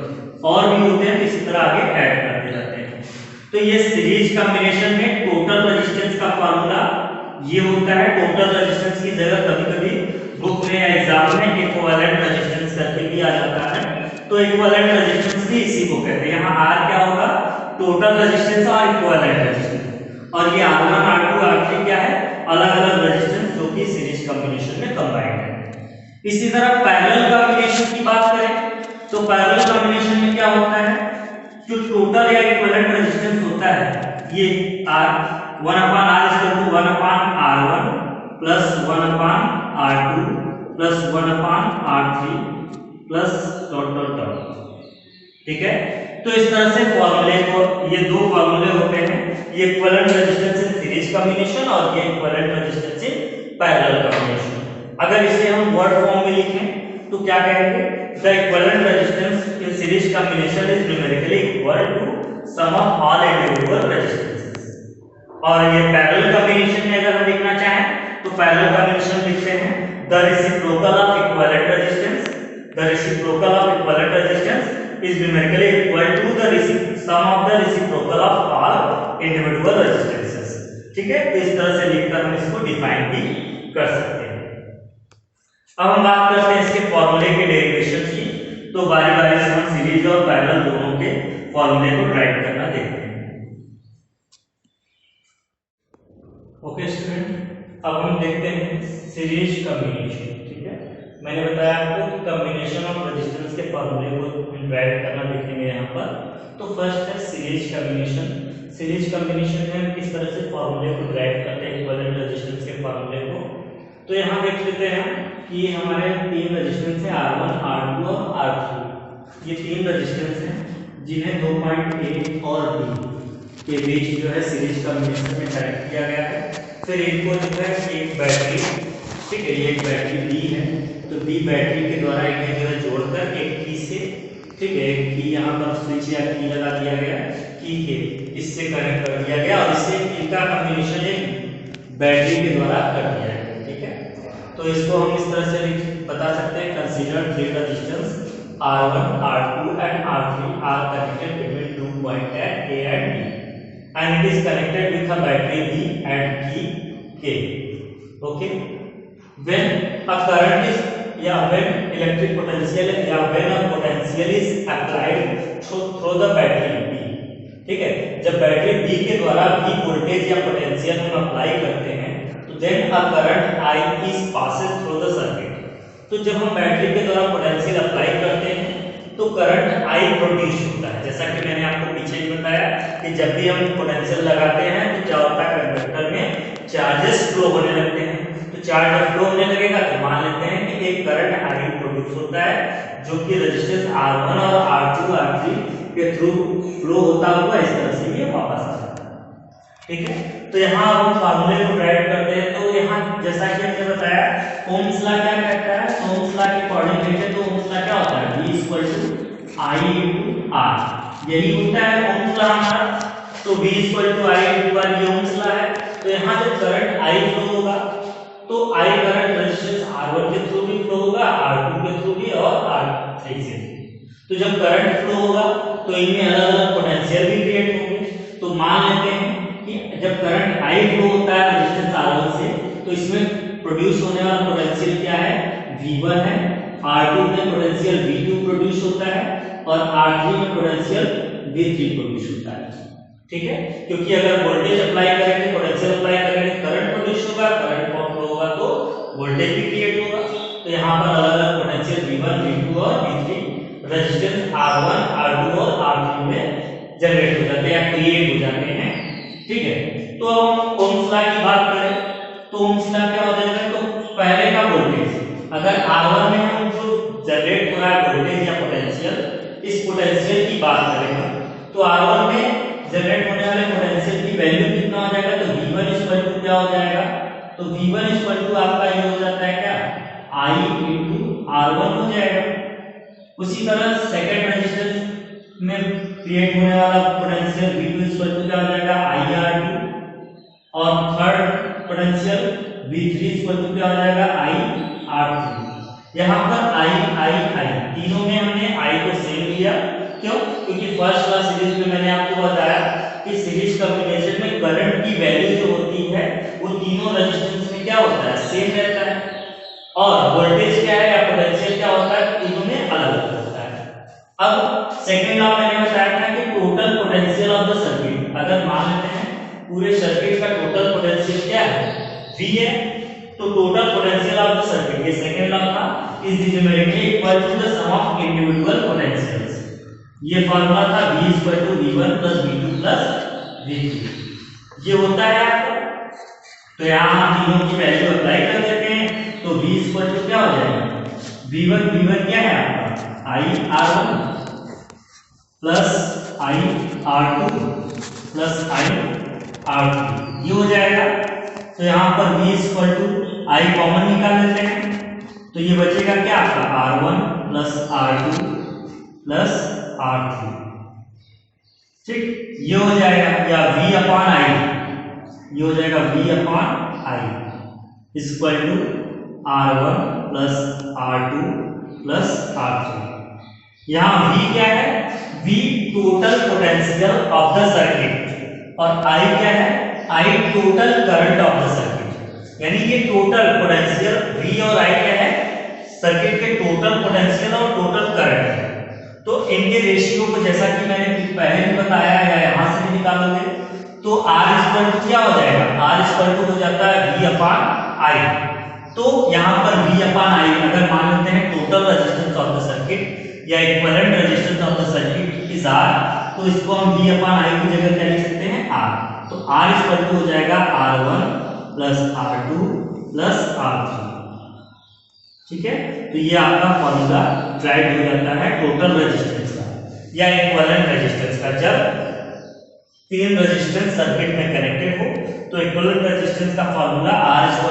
और भी होते हैं, इसी तरह आगे ऐड करते जाते हैं। तो ये सीरीज कॉम्बिनेशन में टोटल रेजिस्टेंस का फार्मूला ये होता है। टोटल रेजिस्टेंस की जगह कभी-कभी बुक में या एग्जाम में इक्विवेलेंट रेजिस्टेंस करके भी आ जाता है, तो इक्विवेलेंट रेजिस्टेंस भी इसी को कहते हैं। यहाँ R क्या होगा, टोटल रेजिस्टेंस और इक्विवेलेंट रेजिस्टेंस, और ये R1 R2 R3 क्या है, अलग अलग रेजिस्टेंस जो कि सीरीज कॉम्बिनेशन में कंबाइंड है। इसी तरह पैरेलल कॉम्बिनेशन की बात करें तो पैरेलल कॉम्बिनेशन में क्या होता है, जो टोटल या इक्विवेलेंट रेजिस्टेंस होता है ये R 1/R = 1/R1 + 1/R2 + 1/R3 + dot dot dot, ठीक है। तो इस तरह से फॉर्मूले को, ये दो फॉर्मूले होते हैं, ये equivalent resistance in series combination और ये equivalent resistance in parallel combination. अगर इसे हम वर्ड फॉर्म में लिखें तो क्या कहेंगे, the equivalent resistance in series combination is numerically equal to sum of all individual resistances. और ये पैरेलल कॉम्बिनेशन में अगर हम लिखना चाहें तो पैरेलल कॉम्बिनेशन लिखते हैं the reciprocal of equivalent resistance, the reciprocal of equivalent resistance is numerically equal to the sum of the reciprocal of all individual resistances, ठीक है। तो इस तरह से लिखकर हम इसको डिफाइन भी कर सकते हैं। अब हम बात करते हैं इसके फॉर्मूले के डेरिवेशन की, तो बारी बारी से हम सीरीज और पैरेलल दोनों के फॉर्मूले को राइट करना देखते हैं। ओके स्टूडेंट, अब हम देखते हैं सीरीज कॉम्बिनेशन, ठीक है। मैंने बताया आपको कि कॉम्बिनेशन ऑफ रेजिस्टेंस के फॉर्मूले को राइट करना देखेंगे यहाँ पर। तो फर्स्ट है सीरीज कॉम्बिनेशन। सीरीज कॉम्बिनेशन में हम किस तरह से फॉर्मूले को राइट करते हैं इक्विवेलेंट रेजिस्टेंस के फॉर्मूले को। तो यहाँ देख लेते हैं कि ये हमारे तीन रेजिस्टेंस है R1 R2 और R3। ये तीन रेजिस्टेंस हैं जिन्हें 2 पॉइंट A और B के बीच जो है सीरीज कॉम्बिनेशन में कनेक्ट किया गया है। फिर इनको जो है एक बैटरी, ठीक है, ये एक बैटरी B है, तो B बैटरी के द्वारा इन्हें जो है जोड़कर एक की से, ठीक है, एक की यहाँ पर स्विच या की लगा दिया गया, की के इससे कनेक्ट कर दिया गया और इससे इनका कॉम्बिनेशन एक बैटरी के द्वारा कर दिया गया, ठीक है। तो इसको हम इस तरह से बता सकते हैं, consider three resistance R1 R2 and R3 are connected between 2 points at A and B and it is connected with a battery B and key K, okay। when a current is when electric potential when a potential is applied through the battery B, ठीक है, जब battery B के द्वारा B voltage या potential हम apply करते हैं तो then a current I is passes through the circuit। तो जब हम बैटरी के द्वारा पोटेंशियल अप्लाई करते हैं तो करंट आई प्रोड्यूस होता है। जैसा कि मैंने आपको पीछे ही बताया कि जब भी हम पोटेंशियल लगाते हैं तो क्या होता है, कंडक्टर में चार्जेस फ्लो होने लगते हैं। तो चार्ज जब फ्लो होने लगेगा तो मान लेते हैं कि एक करंट आई प्रोड्यूस होता है जो कि रेजिस्टेंस R1 और R2 R3 के थ्रू फ्लो होता हुआ इस तरह से ये वापस आ जाता है। ठीक है, तो यहाँ हम फार्मूले को राइट करते हैं। तो यहाँ जैसा कि हमने बताया ओम्स लॉ क्या कहता है, ओम्स लॉ के अकॉर्डिंग देखें तो ओम्स लॉ क्या होता है, V = I × R, यही होता है ओम्स लॉ हमारा। तो V = I × R ये ओम्स लॉ है। तो यहाँ जब करंट I फ्लो होगा तो I करंट रेजिस्टेंस R1 के थ्रू भी फ्लो होगा, R2 के थ्रू भी और R3 से भी। तो जब करंट फ्लो होगा तो इनमें अलग-अलग पोटेंशियल भी क्रिएट होंगे। तो मान लेते हैं कि जब करंट I फ्लो होता है रेजिस्टेंस R1 से तो इसमें प्रोड्यूस होने वाला पोटेंशियल क्या है, V1 है। R2 में पोटेंशियल V2 प्रोड्यूस होता है और R3 में पोटेंशियल V3 प्रोड्यूस होता है। ठीक है, क्योंकि अगर वोल्टेज अप्लाई करेंगे, पोटेंशियल अप्लाई करेंगे, करंट प्रोड्यूस होगा, करंट फ्लो होगा तो वोल्टेज भी क्रिएट होगा। तो यहाँ पर अलग-अलग पोटेंशियल V1, V2 और V3 रेजिस्टेंस R1, R2 और R3 में जनरेट हो जाते हैं या क्रिएट हो जाते हैं। ठीक है, तो अब हम ओम्स लॉ की बात करें तो ओम्स लॉ क्या हो जाएगा, तो पहले का वोल्टेज अगर R1 में हम जो जनरेट हो रहा है वोल्टेज या पोटेंशियल, इस पोटेंशियल की बात करेंगे तो R1 में जनरेट होने वाले पोटेंशियल की वैल्यू कितना हो जाएगा, तो V1 = क्या हो जाएगा, तो V1 = आपका ये हो जाता है क्या, I × R1 हो जाएगा। उसी तरह सेकंड रेजिस्टेंस में क्रिएट होने वाला पोटेंशियल V2 = क्या हो जाएगा, IR2 और थर्ड पोटेंशियल V3 = क्या हो जाएगा, IR3। यहाँ पर I तीनों में हमने I को सेम लिया, क्यों, क्योंकि फर्स्ट वाला सीरीज में मैंने आपको बताया कि सीरीज कॉम्बिनेशन में करंट की वैल्यू जो होती है वो तीनों रेजिस्टेंस में क्या होता है, सेम रहता है, और वोल्टेज क्या है या पोटेंशियल क्या होता है, तीनों में अलग होता है। अब सेकंड लॉ मैंने बताया था कि total potential of the circuit, अगर मान लेते हैं पूरे सर्किट का टोटल पोटेंशियल क्या है, V है, तो total potential of the circuit, ये सेकंड लॉ था, is numerically equal to the sum of individual potentials. ये फार्मूला था V = V1 + V2 + V3, ये होता है आपका। तो यहाँ तीनों की वैल्यू अप्लाई कर देते हैं तो V = क्या हो जाएगा, V1 क्या है आपका, IR1 + IR2 + IR3, ये हो जाएगा। तो यहाँ पर V = I कॉमन निकाल लेते हैं तो ये बचेगा क्या आपका, R1 + R2 + R3। ठीक, ये हो जाएगा, या V/I, ये हो जाएगा V/I = R1 + R2 + R3। यहाँ V क्या है, V total potential of the circuit और I क्या है, I total current of the circuit. यानी ये टोटल पोटेंशियल V और I क्या है, सर्किट के टोटल पोटेंशियल और टोटल करंट है। तो इनके रेशियो को जैसा कि मैंने पहले भी बताया या यहाँ से भी निकालोगे तो R = क्या हो जाएगा, R = हो जाता है V/I। तो यहाँ पर V/I अगर मान लेते हैं total resistance of the circuit या equivalent resistance of the circuit is R, तो इसको हम V/I की जगह क्या लिख सकते हैं, R। तो R हो जाएगा R1 + R2 + R3। ठीक है, तो ये आपका फॉर्मूला राइट हो जाता है टोटल रेजिस्टेंस का या इक्विवेलेंट रेजिस्टेंस का। जब तीन रेजिस्टेंस सर्किट में कनेक्टेड हो तो इक्विवेलेंट रेजिस्टेंस का formula R =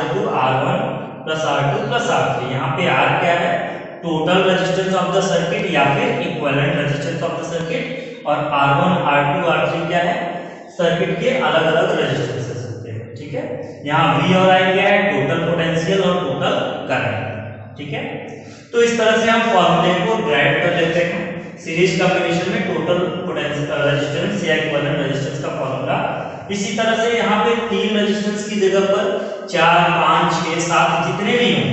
R1 + R2 + R3। यहाँ पे R क्या है, total resistance of the circuit या फिर equivalent resistance of the circuit, और R1 R2 R3 क्या है, सर्किट के अलग-अलग रेजिस्टेंसेस होते हैं। ठीक है, यहाँ V और I क्या है, टोटल पोटेंशियल और टोटल करंट। ठीक है, तो इस तरह से हम फॉर्मूले को ड्राइव कर लेते हैं सीरीज कॉम्बिनेशन में टोटल पोटेंशियल रेजिस्टेंस या इक्विवेलेंट रेजिस्टेंस का फॉर्मूला। इसी तरह से यहाँ पे तीन रेजिस्टेंस की जगह पर 4 5 6 7 जितने भी हों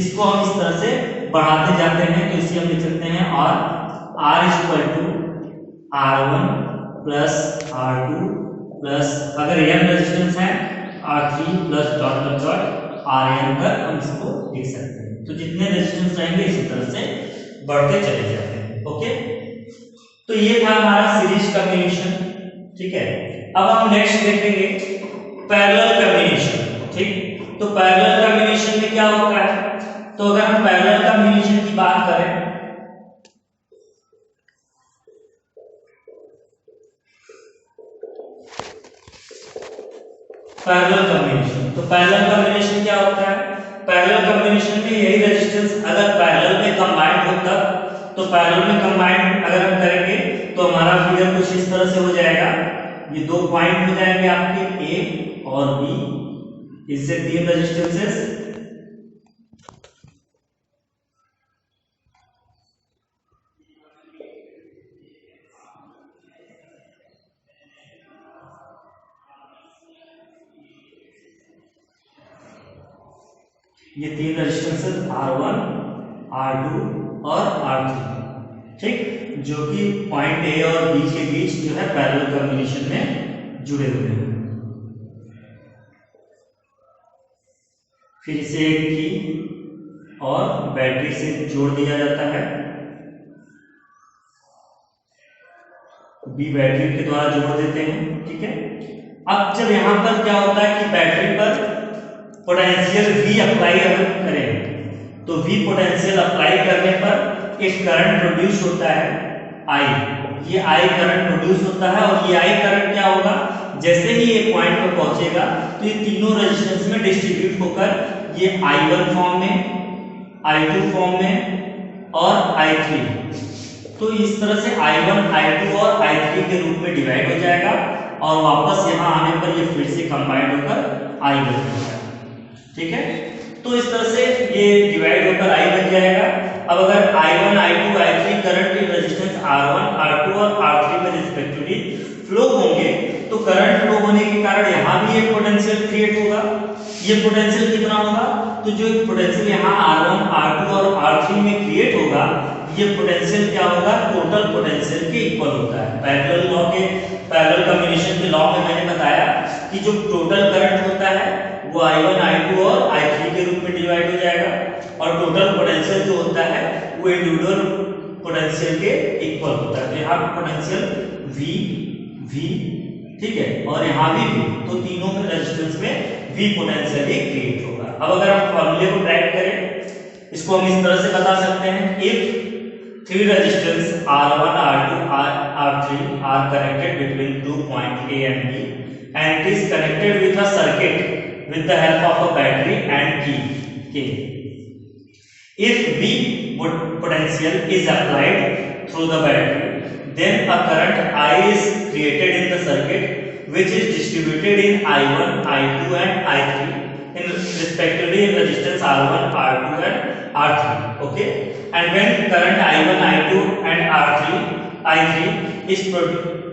इसको हम इस तरह से बढ़ाते जाते हैं। तो इसे हम लिख सकते हैं और R = R1 + R2 + अगर n रेजिस्टेंस है R3 + ... Rn तक हम इसको लिख सकते हैं। तो जितने रेजिस्टेंस रहेंगे इसी तरह से बढ़ते चले जाते हैं। ओके, तो ये था हमारा सीरीज कम्बिनेशन। ठीक है, अब हम नेक्स्ट देखेंगे पैरेलल कम्बिनेशन। ठीक, तो पैरेलल कम्बिनेशन में क्या होता है, तो अगर हम पैरेलल कम्बिनेशन की बात करें, पैरेलल कम्बिनेशन, तो पैरेलल कम्बिनेशन क्या होता है, पैरेलल कम्बिनेशन में यही रेजिस्टेंस अगर पैरेलल में कंबाइंड होता, तो पैरेलल में कंबाइंड अगर हम करेंगे तो हमारा फिगर कुछ इस तरह से हो जाएगा। ये दो पॉइंट हो जाएंगे आपके ए और बी, इससे तीन रेजिस्टेंसेस, ये तीन रेजिस्टेंसेस R1, R2 और R3। ठीक, जो कि पॉइंट ए और बी के बीच जो है पैरेलल कॉम्बिनेशन में जुड़े हुए हैं। फिर इसे एक की और बैटरी से जोड़ दिया जाता है, बी बैटरी के द्वारा जोड़ देते हैं। ठीक है, अब जब यहां पर क्या होता है कि बैटरी पर पोटेंशियल V अप्लाई करें, तो V पोटेंशियल अप्लाई करने पर एक करंट प्रोड्यूस होता है I, ये I करंट प्रोड्यूस होता है, और ये I करंट क्या होगा, जैसे ही ये पॉइंट पर पहुंचेगा तो ये तीनों रेजिस्टेंस में डिस्ट्रीब्यूट होकर ये I1 फॉर्म में, I2 फॉर्म में और I3, तो इस तरह से I1, I2 और I3 के रूप में डिवाइड हो जाएगा, और वापस यहाँ आने पर ये फिर से कंबाइंड होकर I बन जाएगा। ठीक है, तो इस तरह से ये डिवाइड होकर I बन जाएगा। अब अगर I1, I2, I3 करंट के रेजिस्टेंस R1, R2 और R3 में रिस्पेक्टिवली फ्लो होंगे, तो करंट फ्लो होने के कारण यहाँ भी एक पोटेंशियल क्रिएट होगा। ये पोटेंशियल कितना होगा, तो जो पोटेंशियल यहाँ R1, R2 और R3 में क्रिएट होगा, ये पोटेंशियल क्या होगा, टोटल पोटेंशियल के इक्वल होता है। पैरेलल लॉ के, पैरेलल कॉम्बिनेशन के लॉ में मैंने बताया कि जो टोटल करंट होता है वो I1, I2 और I3 के रूप में डिवाइड हो जाएगा, और टोटल पोटेंशियल जो होता है वो इंडिविजुअल पोटेंशियल के इक्वल होता है। तो यहाँ पोटेंशियल V, ठीक है, और यहाँ भी V, तो तीनों के रेजिस्टेंस में V पोटेंशियल ही क्रिएट होगा। अब अगर हम फॉर्मूले को ट्रैक करें, इसको हम इस तरह से बता सकते हैं, if three resistors R1, R2, R3 are connected between 2 points A and B, and it is connected with a circuit with the help of a battery and key K. If V potential is applied through the battery, then a current I is created in the circuit, which is distributed in I1, I2 and I3 in respectively in resistance R1, R2 and R3. Okay, and when current I1, I2 and I3 is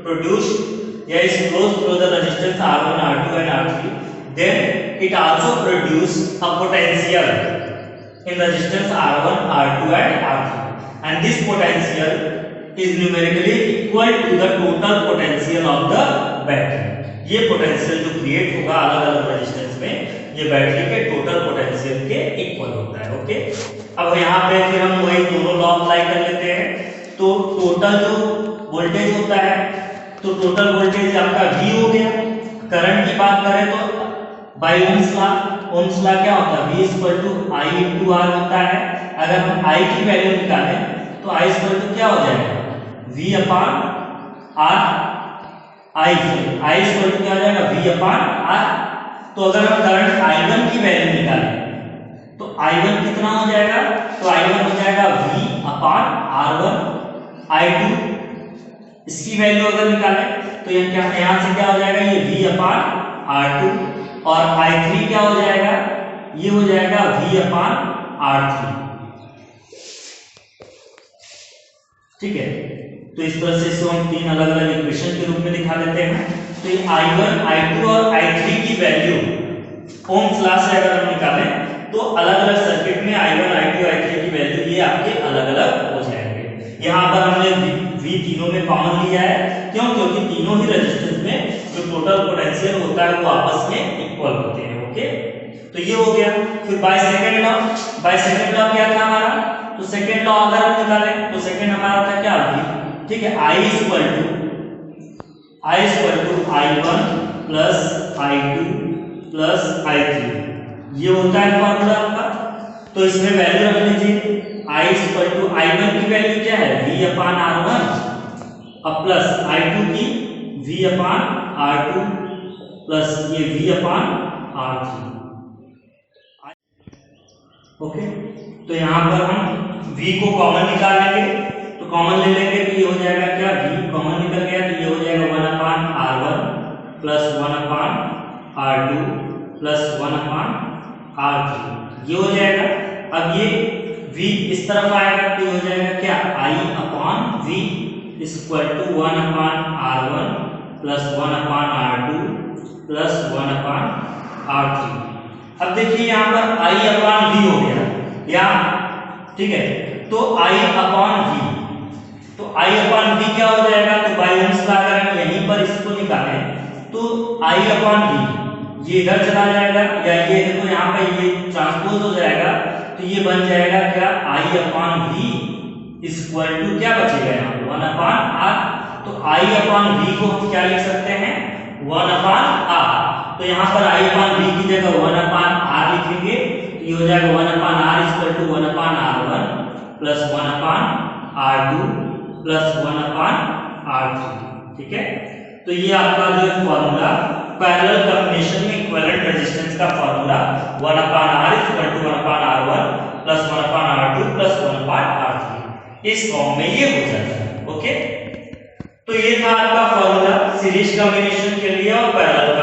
produced, is flows through the resistance R1, R2 and R3, then it also produce a potential in resistance R1, R2 and R3, and this potential is numerically equal to the total potential of the battery. ये potential जो create होगा अलग अलग resistance में, ये battery के total potential के equal होता है। ओके, अब यहाँ पे फिर हम वही दोनों लॉ अप्लाई कर लेते हैं। तो टोटल जो वोल्टेज होता है, तो टोटल वोल्टेज आपका V हो गया। करंट की बात करें तो बाय ओम्स लॉ क्या होता है, V = I × R होता है। अगर हम I की वैल्यू निकालें तो I = क्या हो जाएगा, V/R। I = क्या हो जाएगा, V/R। तो अगर हम करंट I1 की वैल्यू निकालें तो I1 कितना हो जाएगा, तो I1 हो जाएगा V/R1। I2 इसकी वैल्यू अगर निकालें तो यहाँ से क्या हो जाएगा, ये V/R2, और I3 क्या हो जाएगा, ये हो जाएगा V/R3। ठीक है, तो इस तरह से इसको हम तीन अलग अलग इक्वेशन के रूप में दिखा देते हैं। तो ये I1, I2 और I3 की वैल्यू ओम्स लॉ से अगर हम निकालें तो अलग अलग सर्किट में I1, I2, I3 की वैल्यू ये आपके अलग अलग हो जाएंगे। यहाँ पर हमने V तीनों में कॉमन लिया है, क्यों, क्योंकि तीनों ही रेजिस्टेंस में जो टोटल पोटेंशियल होता है वो आपस में इक्वल होते हैं। ओके, तो ये हो गया। फिर बाय सेकंड लॉ क्या था हमारा, तो सेकेंड लॉ अगर हम निकालें तो सेकेंड हमारा था क्या v, ठीक है, I equal to I1 plus I2 plus I3, ये होता है फॉर्मूला आपका। तो इसमें वैल्यू रख लीजिए, I इक्वल टू I1 की वैल्यू क्या है v अपान R1 अब प्लस I2 की v अपान R2 प्लस ये v अपान R3। ओके, तो यहाँ पर हम v को कॉमन निकाल लेंगे, तो कॉमन ले लेंगे तो ये हो जाएगा क्या, v कॉमन निकल गया तो ये हो जाएगा 1 upon R1 plus 1 upon R2 plus 1 upon R3, ये हो जाएगा। अब ये v इस तरफ आएगा तो ये हो जाएगा क्या, I upon v equal to 1 upon R1 plus 1 upon R2 plus 1 upon R3। अब देखिए यहाँ पर I अपान v हो गया या, ठीक है, तो I अपान v, तो I अपान v क्या हो जाएगा, तो बाई ओम्स का अगर हम यहीं पर इसको निकालें तो I अपान v ये इधर चला जाएगा या ये देखो यहाँ पे ये ट्रांसपोज हो जाएगा तो ये बन जाएगा क्या, I upon v equal to क्या बचेगा यहाँ 1 अपान r, तो I अपान v को हम क्या लिख सकते हैं 1 अपान r, तो यहाँ पर I अपान v की जगह 1 अपान r लिखेंगे तो ये हो जाएगा 1 upon r equal to 1 upon r1 plus 1 upon r2 plus 1 upon r3, ठीक है। तो ये आपका जो फॉर्मूला पैरेलल कॉम्बिनेशन में इक्विवेलेंट रेजिस्टेंस का formula 1 upon r equal to 1 upon r1 plus 1 upon r2 plus 1 upon r3, इस फॉर्म में ये हो जाता है। ओके, तो ये था आपका फॉर्मूला सीरीज कॉम्बिनेशन के लिए और पैरेलल